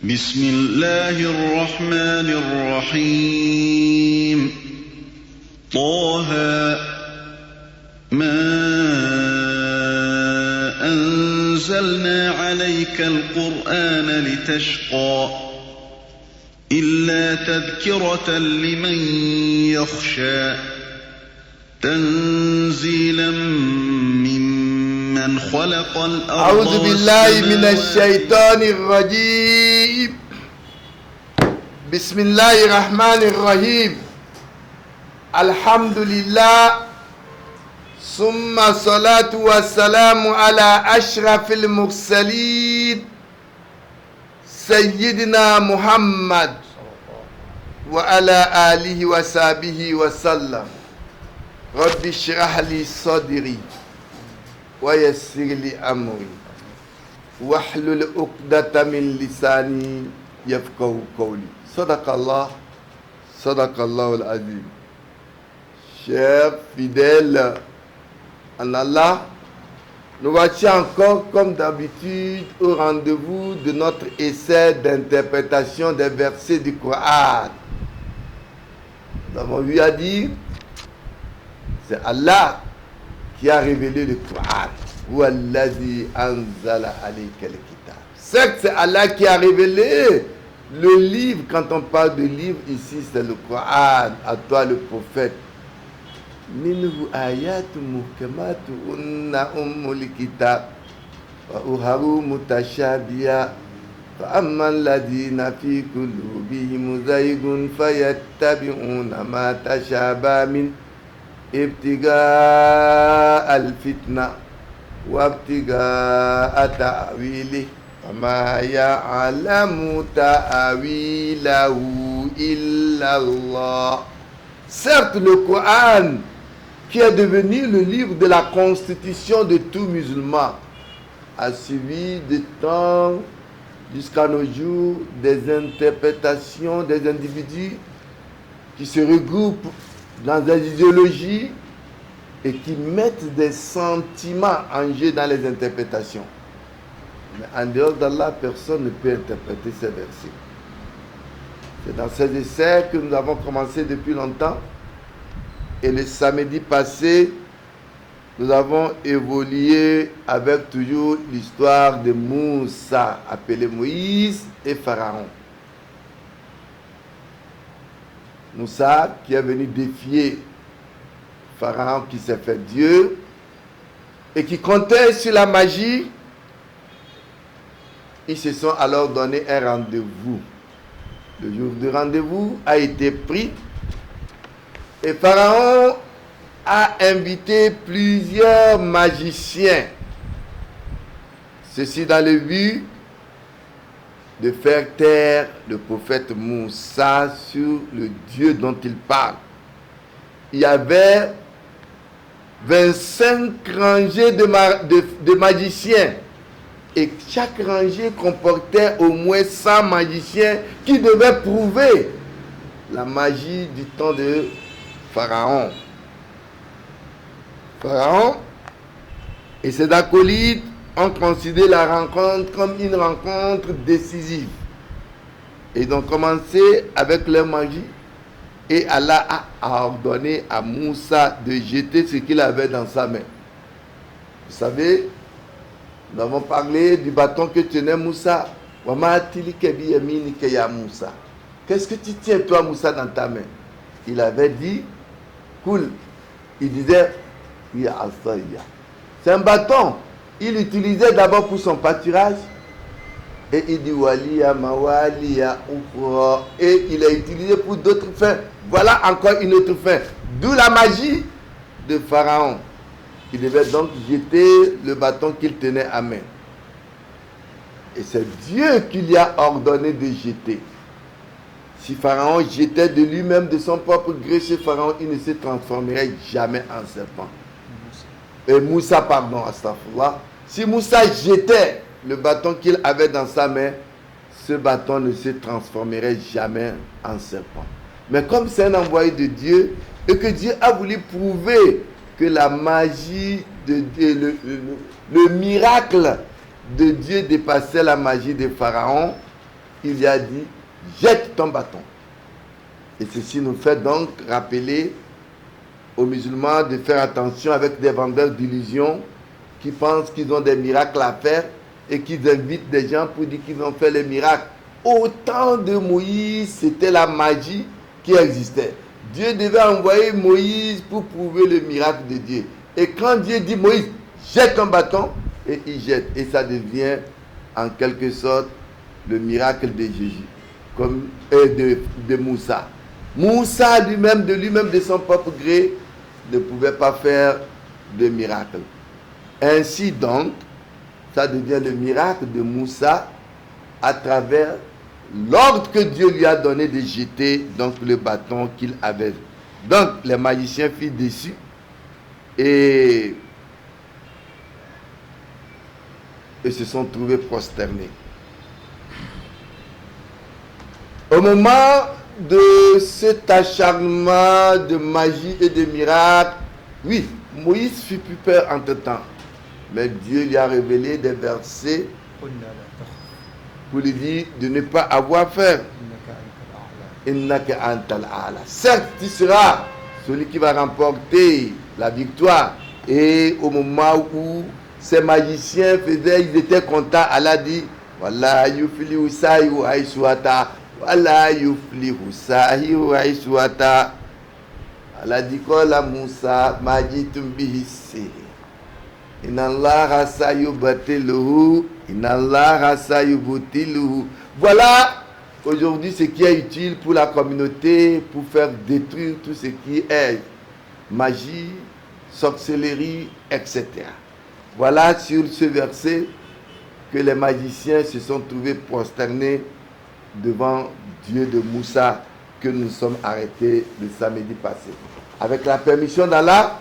بسم الله الرحمن الرحيم طه ما أنزلنا عليك القرآن لتشقى إلا تذكرة لمن يخشى تنزيلا ممن خلق الأرض أعوذ بالله من الشيطان الرجيم. بسم الله الرحمن الرحيم. الحمد لله ثم الصلاة والسلام على أشرف المرسلين سيدنا محمد وعلى آله وصحبه وسلم. رب اشرح لي صدري ويسر لي أمري واحلل عقدة من لساني يفقهوا قولي. صدق الله العظيم. Chers fidèles en Allah, nous voici encore comme d'habitude au rendez-vous de notre essai d'interprétation des versets du Coran. Nous avons eu à dire, c'est Allah qui a révélé le Coran. Wallazi anzala alayka al-kitab. Certes, c'est Allah qui a révélé le livre. Quand on parle de livre ici, c'est le Coran. À toi, le prophète. Minhu ayatu muhkamatu unna ummul kitab wa uharu mutashabiya fa amma alladhina fi qulubihim zaygun fayattabi'una ma tashabaha min ابتغاء الفتنة وابتغاء تأويله وما يعلم تأويله إلا الله. Certes, le Coran, qui est devenu le livre de la constitution de tout musulman, a suivi de temps jusqu'à nos jours des interprétations des individus qui se regroupent dans des idéologies et qui mettent des sentiments en jeu dans les interprétations. Mais en dehors d'Allah, personne ne peut interpréter ces versets. C'est dans ces essais que nous avons commencé depuis longtemps. Et le samedi passé, nous avons évolué avec toujours l'histoire de Moussa, appelé Moïse, et Pharaon. Moussa qui est venu défier Pharaon qui s'est fait Dieu et qui comptait sur la magie. Ils se sont alors donné un rendez-vous. Le jour du rendez-vous a été pris et Pharaon a invité plusieurs magiciens. Ceci dans le but de faire taire le prophète Moussa sur le Dieu dont il parle. Il y avait 25 rangées de magiciens et chaque rangée comportait au moins 100 magiciens qui devaient prouver la magie du temps de Pharaon. Pharaon et ses acolytes ont considéré la rencontre comme une rencontre décisive. Et ils ont commencé avec leur magie. Et Allah a ordonné à Moussa de jeter ce qu'il avait dans sa main. Vous savez, nous avons parlé du bâton que tenait Moussa. Qu'est-ce que tu tiens toi Moussa dans ta main? Il avait dit, cool. Il disait, c'est un bâton. Il utilisait d'abord pour son pâturage. Et il dit waliya mawaliya ukra. Et il a utilisé pour d'autres fins. Voilà encore une autre fin. D'où la magie de Pharaon. Il devait donc jeter le bâton qu'il tenait à main. Et c'est Dieu qui lui a ordonné de jeter. Si Pharaon jetait de lui-même, de son propre gré chez Pharaon, il ne se transformerait jamais en serpent. Moussa, pardon, astaghfirullah. Si Moussa jetait le bâton qu'il avait dans sa main, ce bâton ne se transformerait jamais en serpent. Mais comme c'est un envoyé de Dieu et que Dieu a voulu prouver que la magie de Dieu, le miracle de Dieu dépassait la magie de Pharaon, il lui a dit, jette ton bâton. Et ceci nous fait donc rappeler aux musulmans de faire attention avec des vendeurs d'illusions qui pensent qu'ils ont des miracles à faire et qui invitent des gens pour dire qu'ils ont fait les miracles. Au temps de Moïse, c'était la magie qui existait. Dieu devait envoyer Moïse pour prouver le miracle de Dieu. Et quand Dieu dit, Moïse, jette ton bâton, et il jette. Et ça devient en quelque sorte le miracle de Jésus, comme de Moussa. Moussa lui-même, de son propre gré, ne pouvait pas faire de miracle. Ainsi donc, ça devient le miracle de Moussa à travers l'ordre que Dieu lui a donné de jeter donc le bâton qu'il avait. Donc les magiciens furent déçus et se sont trouvés prosternés. Au moment de cet acharnement de magie et de miracles, oui, Moïse fut plus peur entre-temps. Mais Dieu lui a révélé des versets pour lui dire de ne pas avoir peur. Certes, tu seras celui qui va remporter la victoire. Et au moment où ces magiciens faisaient, ils étaient contents, Allah dit, Wallah yuflihu sahihu haïsouata. Wallah yuflihu sahihu haïsouata. Allah dit, Kola Moussa majitum bihissé. Inallah sayubatiluhu. Inallah sayubutiluhu. Voilà aujourd'hui ce qui est utile pour la communauté, pour faire détruire tout ce qui est magie, sorcellerie, etc. Voilà sur ce verset que les magiciens se sont trouvés prosternés devant Dieu de Moussa, que nous sommes arrêtés le samedi passé. Avec la permission d'Allah,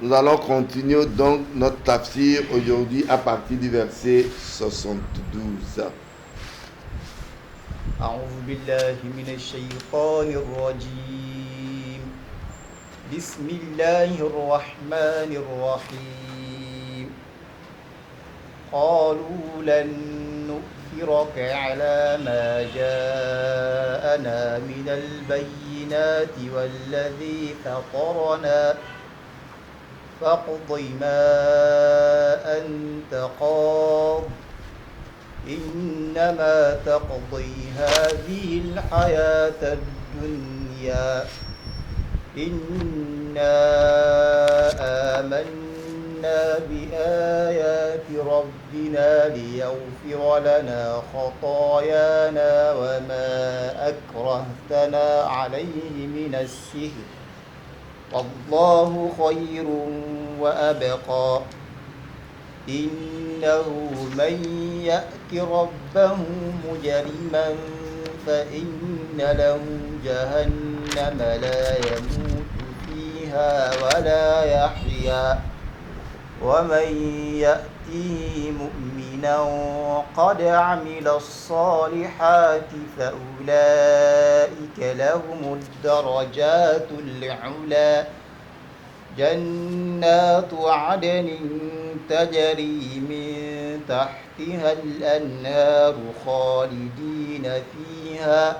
nous allons continuer donc notre tafsir aujourd'hui à partir du verset 72. أعوذ بالله من الشيطان الرجيم بسم الله الرحمن الرحيم قالوا لن نؤثرك على ما جاءنا من البينات والذي فطرنا فاقض ما أنت قاض إنما تقضي هذه الحياة الدنيا إنا آمنا بآيات ربنا ليغفر لنا خطايانا وما أكرهتنا عليه من السحر والله خير وأبقى إنه من يأت ربه مجرما فإن له جهنم لا يموت فيها ولا يحيا ومن يأته مؤمنا قد عمل الصالحات فأولئك لهم الدرجات العلى جنات عدن تجري من تحتها الأنهار خالدين فيها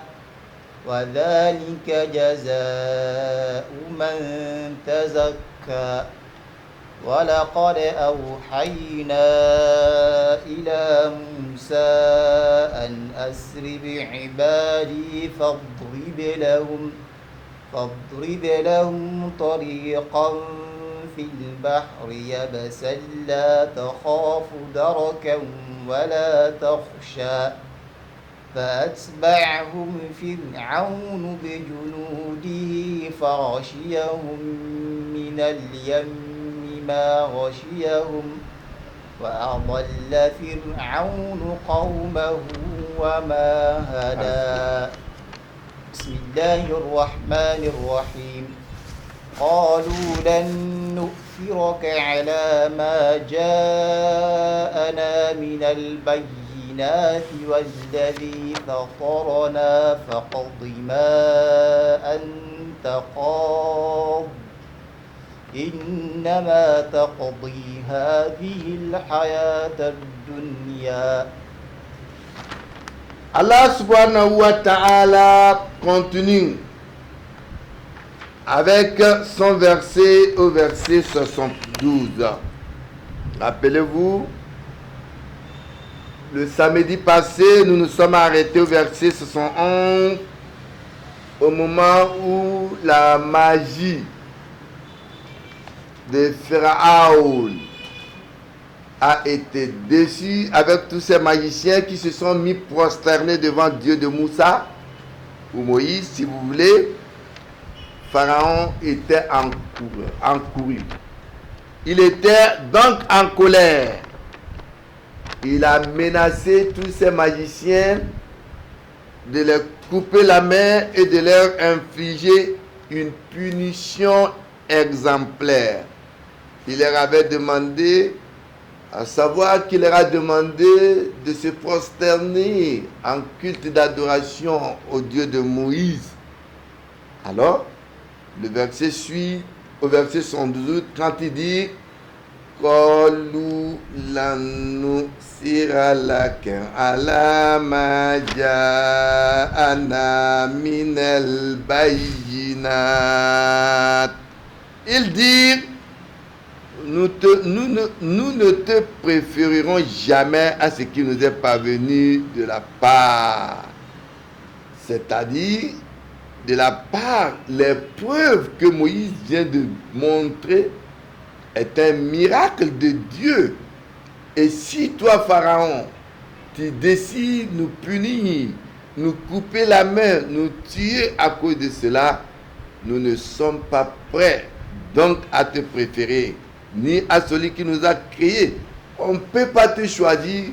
وذلك جزاء من تزكى ولقد أوحينا إلى موسى أن أسر بعبادي فاضرب لهم طريقا في البحر يبسا لا تخاف دركا ولا تخشى فأتبعهم فرعون بجنوده فغشيهم من اليم ما غشيهم وأضل فرعون قومه وما هدى بسم الله الرحمن الرحيم قالوا لن نؤثرك على ما جاءنا من البينات والذي فطرنا فاقض ما أنت قاض إنما تقضي هذه الحياة الدنيا Allah subhanahu wa ta'ala continue avec son verset au verset 72. Rappelez-vous, le samedi passé, nous nous sommes arrêtés au verset 71, au moment où la magie de Pharaon a été déçue avec tous ces magiciens qui se sont mis prosternés devant Dieu de Moussa, ou Moïse, si vous voulez. Pharaon était encouru. Il était donc en colère. Il a menacé tous ces magiciens de leur couper la main et de leur infliger une punition exemplaire. Il leur avait demandé, à savoir qu'il leur a demandé de se prosterner en culte d'adoration au Dieu de Moïse. Alors, le verset suit au verset 112 quand il dit Qalu lan nusira laka ala ma ja'ana minal bayyinat. Il dit nous ne te préférerons jamais à ce qui nous est parvenu de la part. C'est-à-dire, de la part, les preuves que Moïse vient de montrer est un miracle de Dieu. Et si toi, Pharaon, tu décides de nous punir, nous couper la main, nous tuer à cause de cela, nous ne sommes pas prêts donc à te préférer, ni à celui qui nous a créés. On ne peut pas te choisir,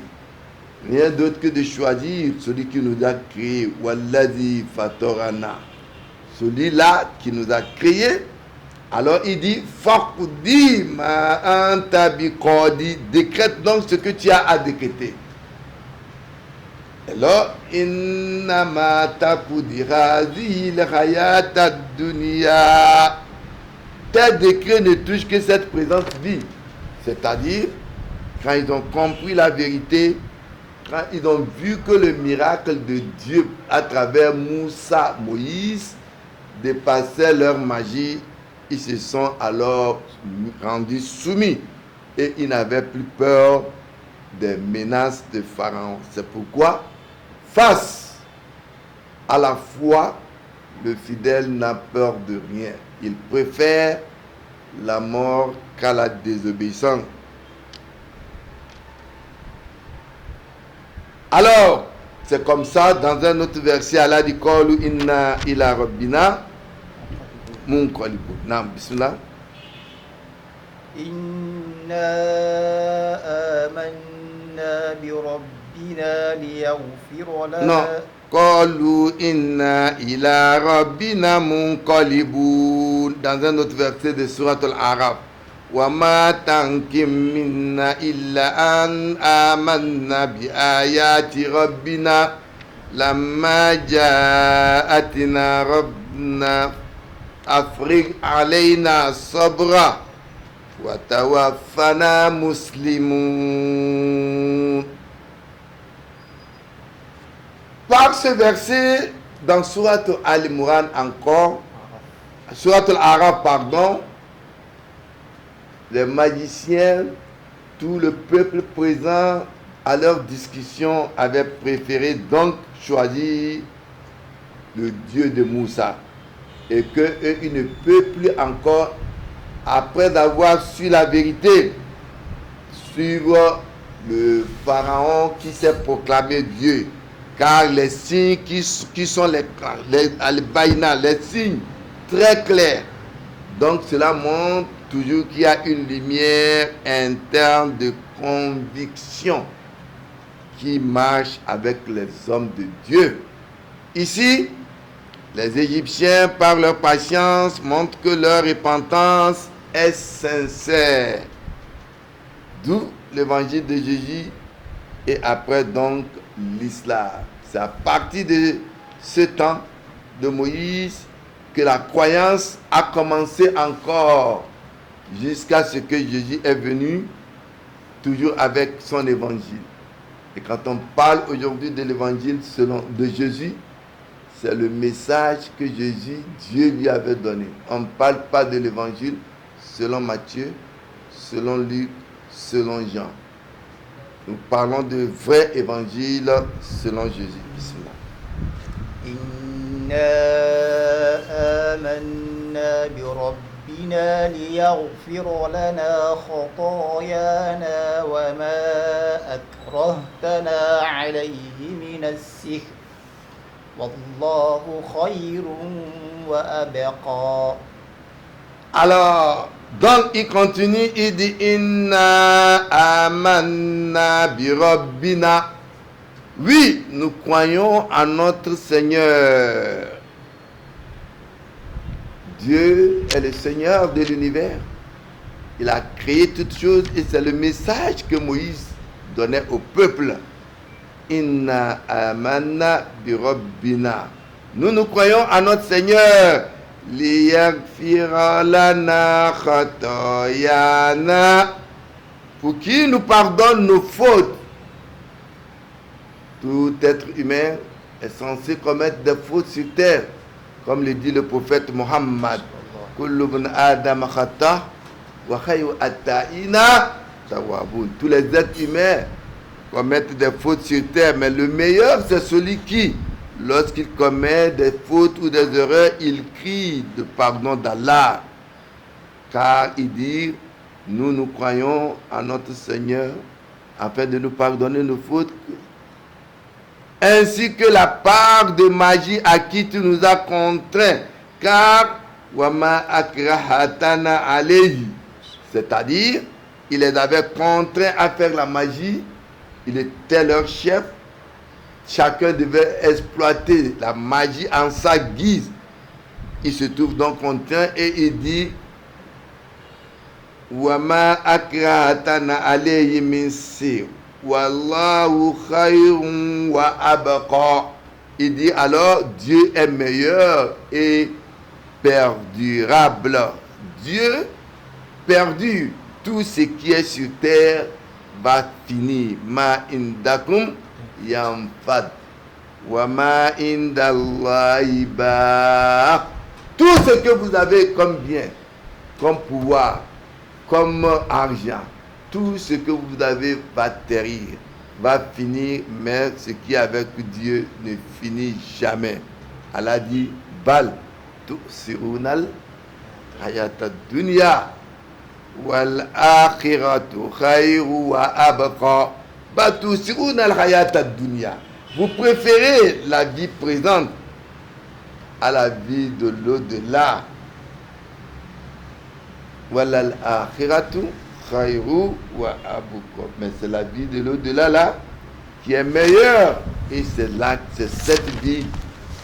rien d'autre que de choisir celui qui nous a créés. Walladhi fatorana. Celui-là qui nous a créés. Alors il dit Faqdi ma anta biqadi, décrète donc ce que tu as à décréter. Alors innama taqdi hadhihi al-hayat ad-dunya, tes décrets ne touchent que cette présente vie. C'est-à-dire, quand ils ont compris la vérité, quand ils ont vu que le miracle de Dieu à travers Moussa, Moïse, dépassait leur magie, ils se sont alors rendus soumis et ils n'avaient plus peur des menaces de Pharaon. C'est pourquoi, face à la foi, le fidèle n'a peur de rien. Il préfère la mort qu'à la désobéissance. Alors, c'est comme ça, dans un autre verset, Allah dit Qalu inna ila rabbina munqalibun. Naam, bismillah. Inna amanna bi rabbina liyaghfira lana. Non. Qalu inna ila rabbina munqalibun. Dans un autre verset de Surat Al-Araf. Wa ma tankim minna illa an amanna bi ayati rabbina lamma ja'atina rabbina afriq alayna sabra wa tawaffana muslimun. Par ce verset, dans Surat Al-Imran encore, Surat Al-Araf, pardon, les magiciens, tout le peuple présent à leur discussion avait préféré donc choisir le Dieu de Moussa. Et qu'eux, ils ne peuvent plus encore, après avoir su la vérité, suivre le pharaon qui s'est proclamé Dieu. Car les signes qui sont les baïnas, les signes très clairs. Donc cela montre toujours qu'il y a une lumière interne de conviction qui marche avec les hommes de Dieu. Ici, les Égyptiens, par leur patience, montrent que leur repentance est sincère. D'où l'évangile de Jésus et après donc l'islam. C'est à partir de ce temps de Moïse que la croyance a commencé encore jusqu'à ce que Jésus est venu, toujours avec son évangile. Et quand on parle aujourd'hui de l'évangile de Jésus, c'est le message que Jésus, Dieu lui avait donné. On ne parle pas de l'évangile selon Matthieu, selon Luc, selon Jean. Nous parlons de vrai évangile selon Jésus. Bismillah. إنا آمنا بربنا ليغفر لنا خطايانا وما أكرهتنا عليه من السحر والله خير وأبقى. Alors, donc il continue, il dit Inna amanna bi rabbina. Oui, nous croyons en notre Seigneur. Dieu est le Seigneur de l'univers. Il a créé toutes choses et c'est le message que Moïse donnait au peuple. Inna amanna bi rabbina. Nous croyons en notre Seigneur. Liyaghfira lana khatayana. Pour qu'il nous pardonne nos fautes. Tout être humain est censé commettre des fautes sur terre, comme le dit le prophète Mohammed. Kullu ibn Adam khata wa khayru at-ta'ina tawwabun. Tous les êtres humains commettent des fautes sur terre, mais le meilleur c'est celui qui, lorsqu'il commet des fautes ou des erreurs, il crie de pardon d'Allah. Car il dit, nous croyons en notre Seigneur afin de nous pardonner nos fautes, ainsi que la part de magie à qui tu nous as contraints, car wama akrahatana alayhi, c'est-à-dire il les avait contraints à faire la magie, il était leur chef, chacun devait exploiter la magie en sa guise. Il se trouve donc contraint et il dit wama akrahatana alayhi min sir wallahu khayrun wa abqa. Il dit alors Dieu est meilleur et perdurable. Dieu perdu, tout ce qui est sur terre va finir. Ma indakum yanfad wa ma indallahi baq. Tout ce que vous avez comme bien, comme pouvoir, comme argent, tout ce que vous avez va périr, va finir, mais ce qui est avec Dieu ne finit jamais. Allah dit Bal tu'sirunal hayatad dunya wal akhiratu khayru wa abqa. Bal tu'sirunal hayatad dunya. Vous préférez la vie présente à la vie de l'au-delà. Wal akhiratu khayru wa abqa. Mais c'est la vie de l'au-delà là qui est meilleure, et c'est là, c'est cette vie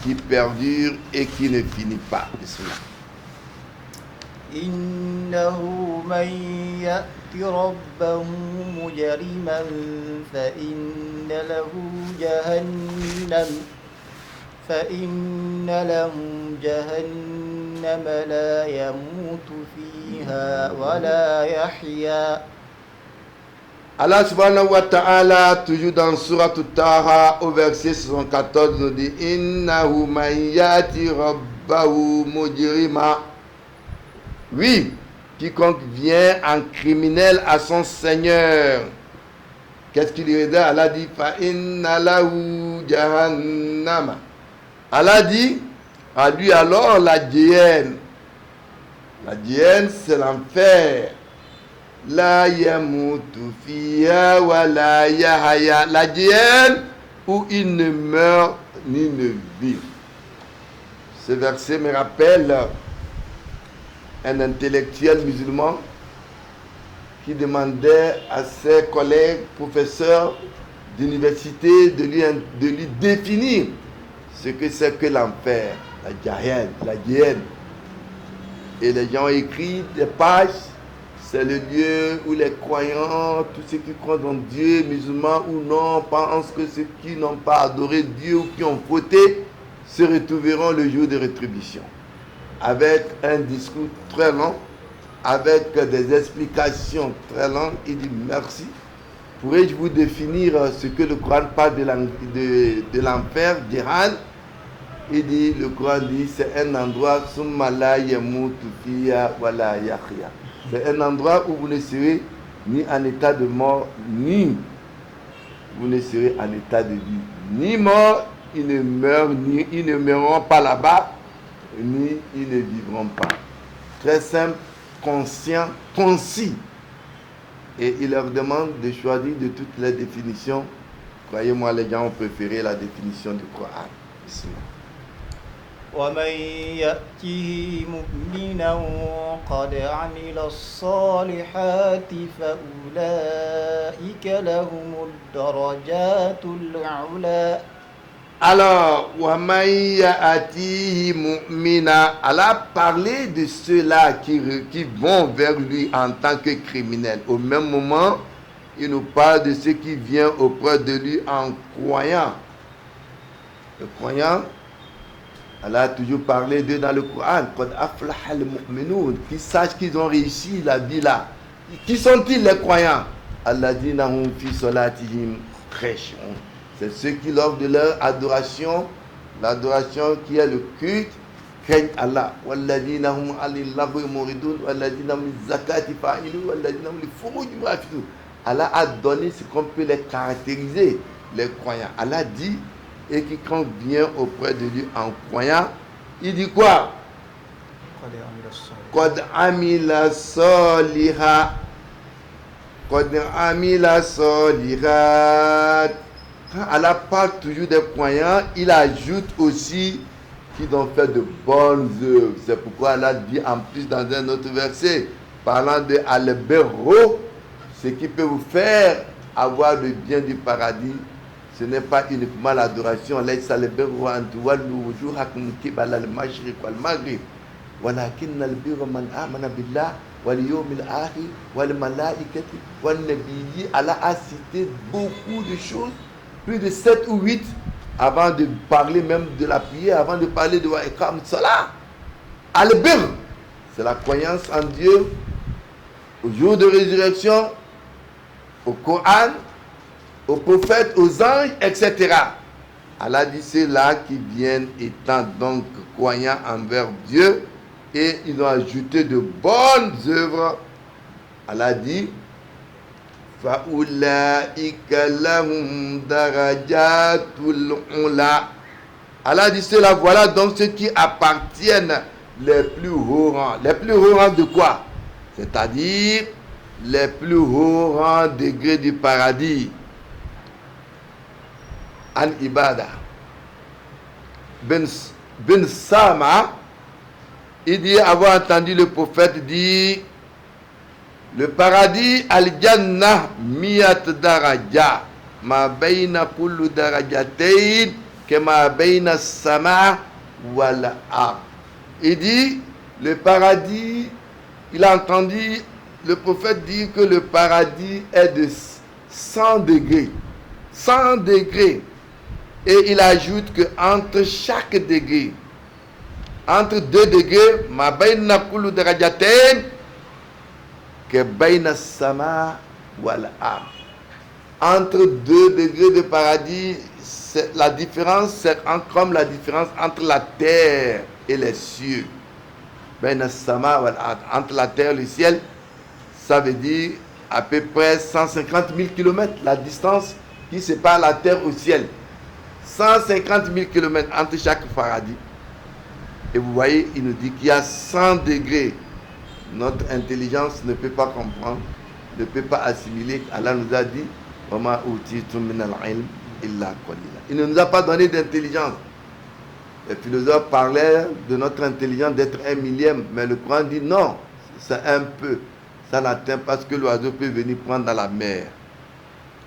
qui perdure et qui ne finit pas. Bismillah. إنه من يأت ربه مجرما فإن له جهنم لا يموت فيها ولا يحيا. Allah subhanahu wa ta'ala, toujours dans Surah Taha, au verset 74, nous dit Innahu man yati rabbahu mujrima. Oui, quiconque vient en criminel à son Seigneur, qu'est-ce qu'il lui dit? Allah dit Fa inna lahu jahannama. Allah dit à lui alors la Géhenne. La Géhenne, c'est l'enfer. La yamutu fiha wa la yahya. La Géhenne où il ne meurt ni ne vit. Ce verset me rappelle un intellectuel musulman qui demandait à ses collègues professeurs d'université de lui définir ce que c'est que l'enfer, la Géhenne. Et les gens ont écrit des pages. C'est le lieu où les croyants, tous ceux qui croient en Dieu, musulmans ou non, pensent que ceux qui n'ont pas adoré Dieu ou qui ont fauté se retrouveront le jour de rétribution. Avec un discours très long, avec des explications très longues, il dit merci. Pourrais-je vous définir ce que le Coran parle de l'enfer, d'Iran? Il dit, le Coran dit, c'est un endroit summa la yamutu fiha wa la yahya. C'est un endroit où vous ne serez ni en état de mort, ni vous ne serez en état de vie. Ni mort, ils ne mourront pas là-bas, ni ils ne vivront pas. Très simple, conscient, concis. Et il leur demande de choisir de toutes les définitions. Croyez-moi, les gens ont préféré la définition du Coran. ومن يأته مؤمنا قد عمل الصالحات فأولئك لهم الدرجات العلى. Alors, Allah a parlé de ceux-là qui vont vers lui en tant que criminels. Au même moment, il nous parle de ceux qui viennent auprès de lui en croyant. Le croyant, Allah a toujours parlé d'eux dans le Coran. Qui sachent qu'ils ont réussi la vie là. Qui sont-ils les croyants? Allah dit nahum fi salatihim khashi'un. C'est ceux qui, lors de leur adoration, l'adoration qui est le culte, craignent Allah. Walladina hum alil lagwi muridun, walladina hum zakati fa'ilun, walladina hum li furuj muhafizun. Allah a donné ce qu'on peut les caractériser, les croyants. Allah dit, et quiconque vient auprès de lui en croyant, il dit quoi? Qad amila soliha. Qad amila solihat. Quand Allah parle toujours des croyants, il ajoute aussi qu'ils ont fait de bonnes œuvres. C'est pourquoi Allah dit en plus dans un autre verset, parlant de al-birru, ce qui peut vous faire avoir le bien du paradis, ce n'est pas uniquement l'adoration. Laysa al-birru an tuwallu wujuhakum qibala al-mashriq wal-maghrib, walakinna al-birra man amana billah wal yawmil akhir wal malaikati wan nabiyyi. Allah a cité beaucoup de choses, plus de 7 ou 8, avant de parler même de la prière, avant de parler de Wa'ikam Salah. Al-Bir, c'est la croyance en Dieu, au jour de résurrection, au Coran, aux prophètes, aux anges, etc. Allah dit ceux-là qui viennent étant donc croyants envers Dieu, et ils ont ajouté de bonnes œuvres. Allah dit Fa'ulaika lahum darajatul ula. Allah dit cela, voilà donc ceux qui appartiennent les plus hauts rangs. Les plus hauts rangs de quoi? C'est-à-dire les plus hauts rangs degrés du paradis. An Ibada bin Sama, il dit avoir entendu le prophète dire, le paradis al-jannah miyat daraja ma bayna kullu darajatayn kama bayna sama wal ard. Il dit le paradis, il a entendu le prophète dire que le paradis est de 100 degrés. 100 degrés. Et il ajoute que entre chaque degré, entre 2 degrés, ma bayna kullu darajatayn que bayna sama wal ard. Entre 2 degrés de paradis, la différence, c'est comme la différence entre la terre et les cieux. Bayna sama wal ard. Entre la terre et le ciel, ça veut dire à peu près 150 000 km, la distance qui sépare la terre au ciel. 150 000 km entre chaque paradis. Et vous voyez, il nous dit qu'il y a 100 degrés. Notre intelligence ne peut pas comprendre, ne peut pas assimiler. Allah nous a dit il ne nous a pas donné d'intelligence. Les philosophes parlaient de notre intelligence d'être 1 millième, mais le Coran dit non, c'est un peu. Ça n'atteint pas ce que l'oiseau peut venir prendre dans la mer.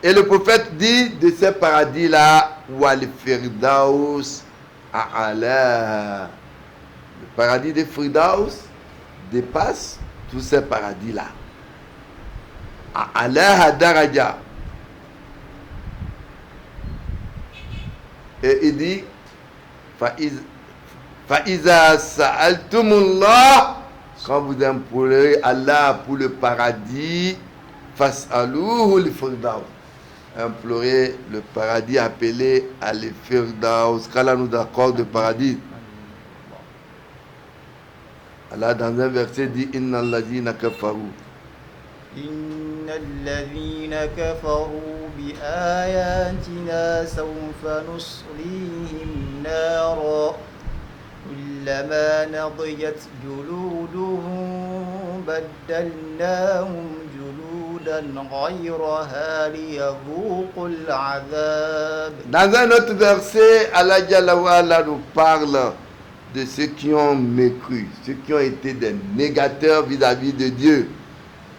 Et le prophète dit de ces paradis-là, wal firdaus a'ala. Le paradis de Firdaus dépasse tous ces paradis-là. A'ala daraja. Et il dit, fa'iza sa'altumullah, quand vous implorez Allah pour le paradis, fas'aluhu li firdaus. implorer le paradis, appeler à l'Firdaus. Qu'Allah nous accorde le paradis. Allah dans un verset dit Inna alladhina kafaru. إن الذين كفروا بآياتنا سوف نصليهم نارا كلما نضجت جلودهم بدلناهم جلودا غيرها ليذوقوا العذاب. Dans un autre verset, Allah Jalla wa Ala nous parle de ceux qui ont mécru, ceux qui ont été des négateurs vis-à-vis de Dieu,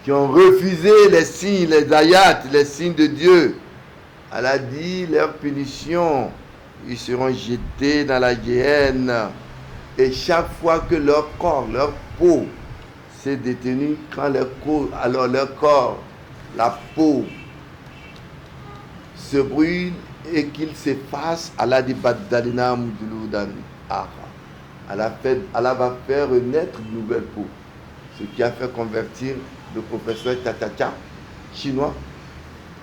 qui ont refusé les signes, les ayats, les signes de Dieu. Allah dit, leur punition, ils seront jetés dans la géhenne. Et chaque fois que leur corps, leur peau s'est détenue, alors leur corps, la peau, se brûle et qu'il s'efface, Allah dit, Baddalina mujludan aha. Allah va faire renaître une nouvelle peau. Ce qui a fait convertir le professeur Tatacha, chinois,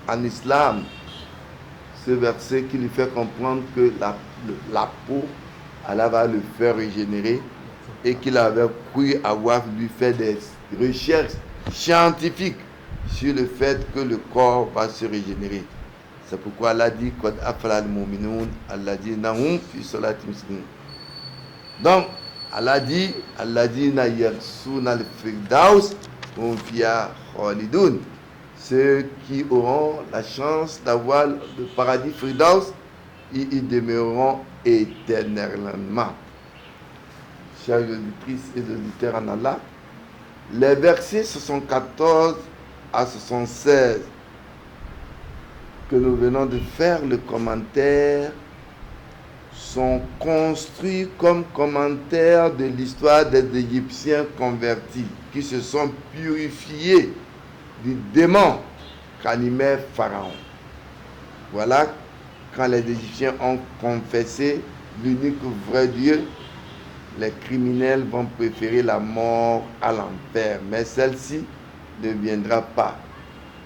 en islam. Ce verset qui lui fait comprendre que la peau, Allah va le faire régénérer et qu'il avait cru avoir lui fait des recherches scientifiques sur le fait que le corps va se régénérer. C'est pourquoi Allah dit Qad afla al-mu'minun alladhina hum fi salatim sahun. Donc, Allah dit Alladhina yarsuna al-firdaus hum fiha khalidun. Ceux qui auront la chance d'avoir le paradis firdaus, ils y demeureront éternellement. Chers auditrices et auditeurs en Allah, les versets 74 à 76 que nous venons de faire le commentaire sont construits comme commentaires de l'histoire des Égyptiens convertis qui se sont purifiés du démon qu'animait Pharaon. Voilà quand les Égyptiens ont confessé l'unique vrai Dieu, les criminels vont préférer la mort à l'enfer, mais celle-ci ne viendra pas.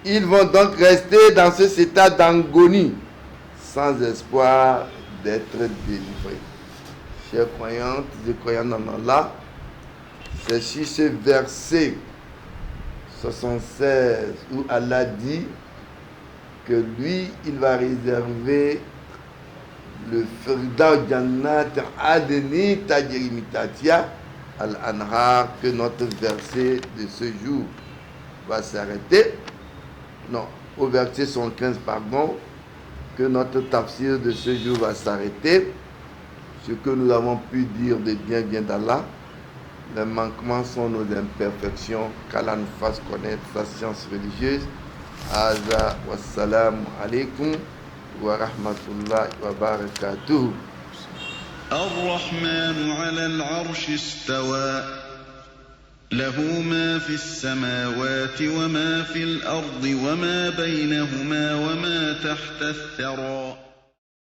Ils vont donc rester dans ce état d'agonie, sans espoir d'être délivrés. Chers croyantes et croyants en Allah, c'est sur ce verset 76 où Allah dit que lui, il va réserver le Firdaus Jannat Adni Tajri min tahtiha al-Anhar, que notre verset de ce jour va s'arrêter. Non, au verset 115, pardon, que notre tafsir de ce jour va s'arrêter. Ce que nous avons pu dire de bien vient d'Allah. Les manquements sont nos imperfections. Qu'Allah nous fasse connaître sa science religieuse. Aza wassalamu alaikum wa rahmatullahi wa barakatuh. الرحمن على العرش استوى له ما في السماوات وما في الأرض وما بينهما وما تحت الثرى